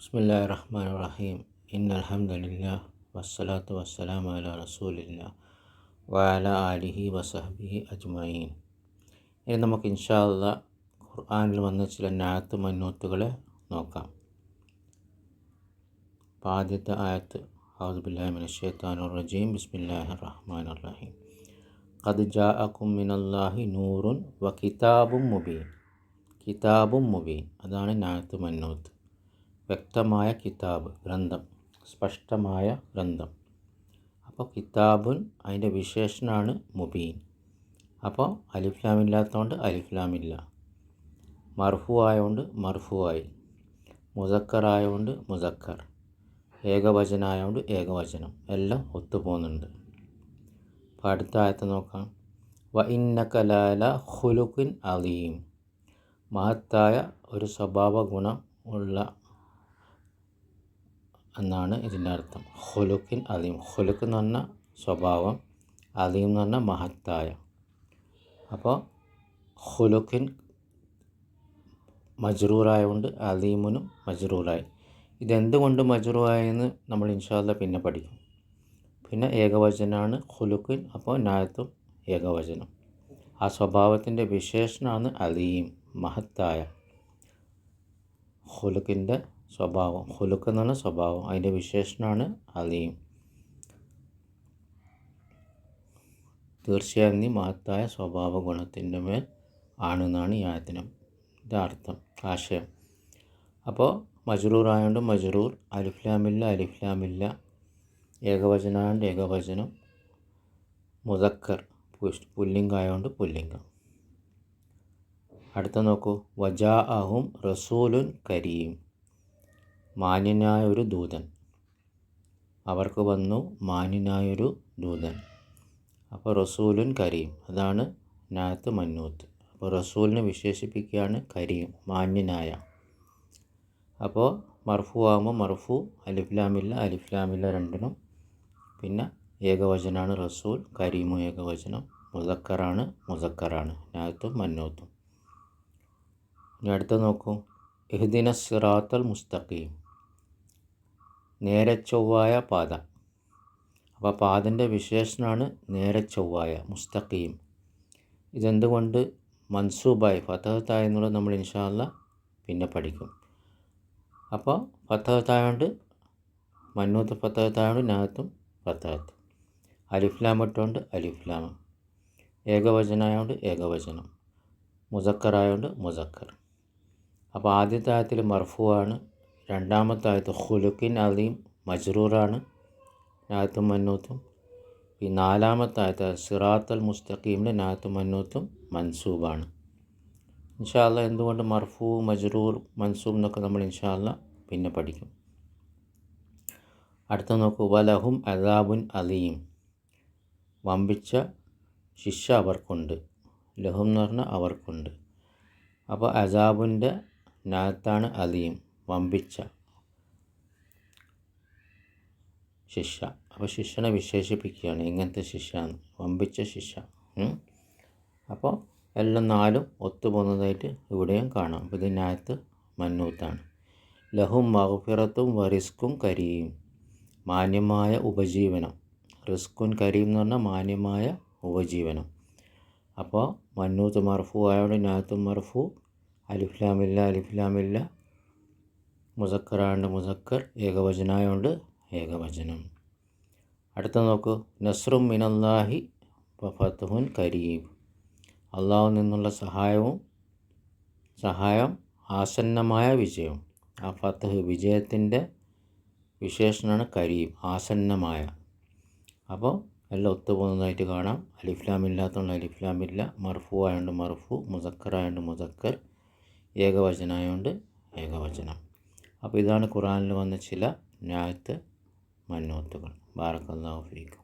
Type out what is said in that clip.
ബിസ്മില്ലാഹിർ റഹ്മാനിർ റഹീം. ഇന്നൽ ഹംദലില്ലാഹ് വസ്സലാത്തു വസ്സലാമു അലാ റസൂലില്ലാഹ് വഅലാ ആലിഹി വസഹ്ബിഹി അജ്മഈൻ. ഇനി നമുക്ക് ഇൻഷാ അല്ലാഹ് ഖുർആനിൽ വന്ന ചില നാത്ത് മന്നൂത്തുകളെ നോക്കാം. ആദ്യത്തെ ആയത്ത് അഊദു ബില്ലാഹി മിനശ് ശൈത്വാനിർ റജീം. ബിസ്മില്ലാഹിർ റഹ്മാനിർ റഹീം. ഖദ് ജാഅകും മിനല്ലാഹി നൂറുൻ വ കിതാബും മുബീൻ. കിതാബും മുബീൻ അതാണ് നാത്ത് മന്നൂത്ത്. വ്യക്തമായ കിതാബ്, ഗ്രന്ഥം, സ്പഷ്ടമായ ഗ്രന്ഥം. അപ്പോൾ കിതാബുൻ അതിൻ്റെ വിശേഷണമാണ് മുബീൻ. അപ്പോൾ അലിഫ്ലാമില്ലാത്തതുകൊണ്ട് അലിഫ്ലാമില്ല, മർഫു ആയതുകൊണ്ട് മർഫുവായി, മുസക്കറായതുകൊണ്ട് മുസക്കർ, ഏകവചനായതുകൊണ്ട് ഏകവചനം, എല്ലാം ഒത്തുപോകുന്നുണ്ട്. അപ്പോൾ അടുത്ത ആയത്ത് നോക്കാം. വ ഇന്നക ലഅലാ ഖുലുഖിൻ അദീം. മഹത്തായ ഒരു സ്വഭാവ ഗുണം ഉള്ള എന്നാണ് ഇതിൻ്റെ അർത്ഥം. ഖുലുഖിൻ അദീം. ഖുലുഖ് എന്ന് പറഞ്ഞാൽ സ്വഭാവം, അദീം എന്ന് പറഞ്ഞാൽ മഹത്തായ. അപ്പോൾ ഖുലുഖിൻ മജ്റൂറായതുകൊണ്ട് അദീമുനും മജ്റൂറായി. ഇതെന്തുകൊണ്ട് മജ്റൂറായെന്ന് നമ്മൾ ഇൻഷാ അല്ലാഹ് പിന്നെ പഠിക്കും. പിന്നെ ഏകവചനമാണ് ഖുലുഖിൻ, അപ്പോൾ നായത്തും ഏകവചനം. ആ സ്വഭാവത്തിൻ്റെ വിശേഷണമാണ് അദീം, മഹത്തായ. ഖുലുഖിൻ്റെ സ്വഭാവം, ഖുലുഖ് എന്ന് പറഞ്ഞ സ്വഭാവം, അതിൻ്റെ വിശേഷണമാണ് അദീം. തീർച്ചയായും നീ മഹത്തായ സ്വഭാവ ഗുണത്തിൻ്റെ മേൽ ആണെന്നാണ് ഈ ആയത്തിൻ്റെ അർത്ഥം, ആശയം. അപ്പോൾ മജ്റൂറായതുകൊണ്ട് മജ്റൂർ, അലിഫ്ലാമില്ല അലിഫ്ലാമില്ല, ഏകവചനമായതുകൊണ്ട് ഏകവചനം, മുസക്കർ പുല്ലിംഗമായതുകൊണ്ട് പുല്ലിംഗം. അടുത്ത നോക്കൂ. വജാഅഹും റസൂലുൻ കരീം. മാന്യനായ ഒരു ദൂതൻ. അവർക്ക് വന്നു മാന്യനായൊരു ദൂതൻ. അപ്പോൾ റസൂലുൻ കരീം അതാണ് നാത്ത് മന്നൂത്ത്. അപ്പോൾ റസൂലിനെ വിശേഷിപ്പിക്കുകയാണ് കരീം, മാന്യനായ. അപ്പോൾ മർഫു ആകുമ്പോൾ മർഫു, അലിഫ്ലാമില്ല അലിഫ്ലാമില്ല രണ്ടിനും. പിന്നെ ഏകവചനമാണ് റസൂൽ, കരീമും ഏകവചനം, മുസക്കറാണ് മുസക്കറാണ്, നാത്തും മന്നൂത്തും. ഇനി അടുത്ത നോക്കൂ. ഇഹ്ദിന സിറാത്തൽ മുസ്തഖീം. നേരെ ചൊവ്വായ പാത. അപ്പോൾ പാതൻ്റെ വിശേഷണമാണ് നേരെ ചൊവ്വായ, മുസ്തഖീം. ഇതെന്തുകൊണ്ട് മൻസൂബായി ഫതഹത്തായ എന്നുള്ളത് നമ്മൾ ഇൻഷാ അല്ലാഹ് പിന്നെ പഠിക്കും. അപ്പോൾ ഫതഹത്തായതുകൊണ്ട് മന്നൂത്ത്, ഫതഹത്തായതുകൊണ്ട് നാത്തും ഫതഹത്ത്, അലിഫ്ലാം ഇട്ടുകൊണ്ട് അലിഫ്ലാം, ഏകവചനമായതുകൊണ്ട് ഏകവചനം, മുസക്കറായതുകൊണ്ട് മുസക്കർ. അപ്പോൾ ആദ്യത്തെ ആയത്തിൽ മർഫു ആണ്, രണ്ടാമത്തെ ആയത്ത് ഖുലുഖിൻ അദീം മജ്റൂറാണ്, നാത്തും മന്നൂത്തും. ഈ നാലാമത്തെ ആയത്ത് സിറാത്തൽ മുസ്തഖീമിൻ്റെ നാത്തും മന്നൂത്തും മൻസൂബാണ്. ഇൻഷാ അല്ലാഹ് എന്തുകൊണ്ട് മർഫു, മജ്റൂർ, മൻസൂബ് എന്നൊക്കെ നമ്മൾ ഇൻഷാ അല്ലാഹ് പിന്നെ പഠിക്കും. അടുത്ത നോക്കൂ. വലഹും അദാബുൻ അലീം. വമ്പിച്ച ശിക്ഷ അവർക്കുണ്ട്. ലഹും എന്ന് പറഞ്ഞാൽ അവർക്കുണ്ട്. അപ്പോൾ അസാബിൻ്റെ നാത്താണ് അലീം, വമ്പിച്ച ശിക്ഷ. അപ്പോൾ ശിക്ഷനെ വിശേഷിപ്പിക്കുകയാണ്, ഇങ്ങനത്തെ ശിക്ഷയാണ്, വമ്പിച്ച ശിക്ഷ. അപ്പോൾ എല്ലാം നാലും ഒത്തുപോകുന്നതായിട്ട് ഇവിടെയും കാണാം. അപ്പോൾ ഇത് നാത്ത് മന്നൂത്താണ്. ലഹും മഗ്ഫിറത്തും വറിസ്കും കരീം. മാന്യമായ ഉപജീവനം. റിസ്കുൻ കരീം എന്ന് പറഞ്ഞാൽ മാന്യമായ ഉപജീവനം. അപ്പോൾ മന്നൂത്ത് മർഫു ആയതുകൊണ്ട് നാത്തും മർഫു, അലിഫ്ലാമില്ല അലിഫ്ലാമില്ല, മുസക്കറായതുകൊണ്ട് മുസക്കർ, ഏകവചനമായതുകൊണ്ട് ഏകവചനം. അടുത്ത നോക്കൂ. നസ്റും മിനല്ലാഹി വ ഫത്ഹുൻ കരീം. അള്ളാഹുവിൽ നിന്നുള്ള സഹായം ആസന്നമായ വിജയം. ആ ഫത്ഹ് വിജയത്തിൻ്റെ വിശേഷണമാണ് കരീം, ആസന്നമായ. അപ്പോൾ എല്ലാം ഒത്തുപോകുന്നതായിട്ട് കാണാം. അലിഫ്ലാമില്ലാത്തതുകൊണ്ട് അലിഫ്ലാമില്ല, മർഫു ആയതുകൊണ്ട് മർഫു, മുസക്കറായതുകൊണ്ട് മുസക്കർ, ഏകവചനമായതുകൊണ്ട് ഏകവചനം. അപ്പോൾ ഇതാണ് ഖുർആനിൽ വന്ന ചില നാത്ത് മന്നൂത്തുകൾ. ബാറക്കല്ലാഹു ഫീക്കും.